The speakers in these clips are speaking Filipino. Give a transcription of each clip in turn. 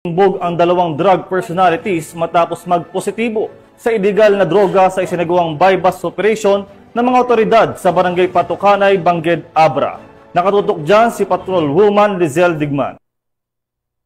Bumbog ang dalawang drug personalities matapos magpositibo sa iligal na droga sa isinagawang buy-bust operation ng mga otoridad sa Barangay Patukanay, Bangged, Abra. Nakatutok dyan si Patrolwoman Lizelle Digman.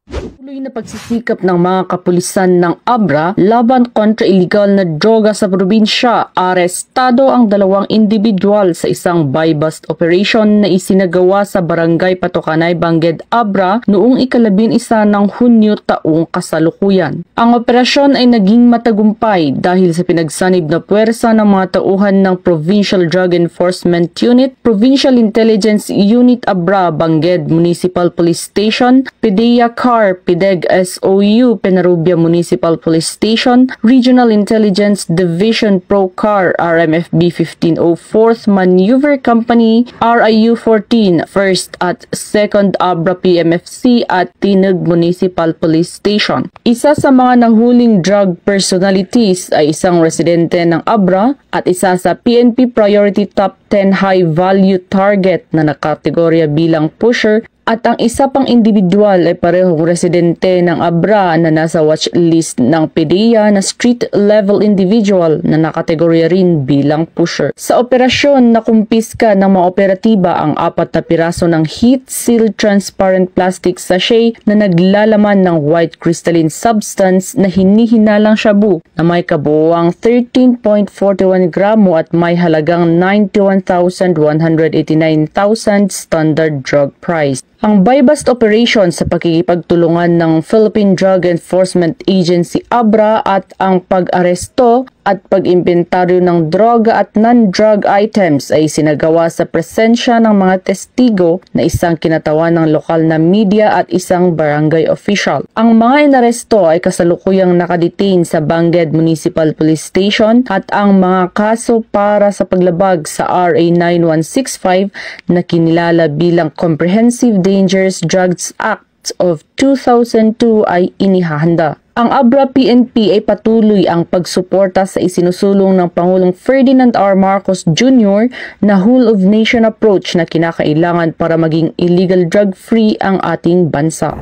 Tuloy na pagsisikap ng mga kapulisan ng Abra laban kontra illegal na droga sa probinsya. Arestado ang dalawang individual sa isang buy-bust operation na isinagawa sa Barangay Patukanay, Bangged, Abra noong ika-11 ng Hunyo taong kasalukuyan. Ang operasyon ay naging matagumpay dahil sa pinagsanib na puwersa ng mga tauhan ng Provincial Drug Enforcement Unit, Provincial Intelligence Unit Abra, Bangged Municipal Police Station, PDEA CAR, PIDEG SOU, Penarubia Municipal Police Station, Regional Intelligence Division ProCar, RMFB 1504, Maneuver Company, RIU 14, 1st at 2nd Abra PMFC at Tinug Municipal Police Station. Isa sa mga nanghuling drug personalities ay isang residente ng Abra at isa sa PNP Priority Top 10 High Value Target na nakategorya bilang pusher, at ang isa pang individual ay parehong residente ng Abra na nasa watch list ng PDEA na street level individual na nakategorya rin bilang pusher. Sa operasyon, nakumpiska ng mga operatiba ang 4 na piraso ng heat-sealed transparent plastic sachet na naglalaman ng white crystalline substance na hinihinalang shabu na may kabuuang 13.41 gramo at may halagang 91,189,000 standard drug price. Ang buy-bust operation sa pakikipagtulungan ng Philippine Drug Enforcement Agency Abra at ang pag-aresto at pag-imbentaryo ng droga at non-drug items ay sinagawa sa presensya ng mga testigo na isang kinatawan ng lokal na media at isang barangay official. Ang mga inaresto ay kasalukuyang nakadetain sa Bangged Municipal Police Station at ang mga kaso para sa paglabag sa RA 9165 na kinilala bilang Comprehensive Dangerous Drugs Act of 2002 ay inihahanda. Ang Abra PNP ay patuloy ang pagsuporta sa isinusulong ng Pangulong Ferdinand R. Marcos Jr. na whole-of-nation approach na kinakailangan para maging illegal drug-free ang ating bansa.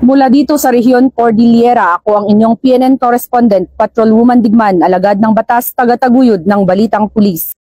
Mula dito sa Rehiyon Cordillera, ako ang inyong PNN correspondent, Patrolwoman Digman, alagad ng batas, taga-taguyod ng Balitang Pulis.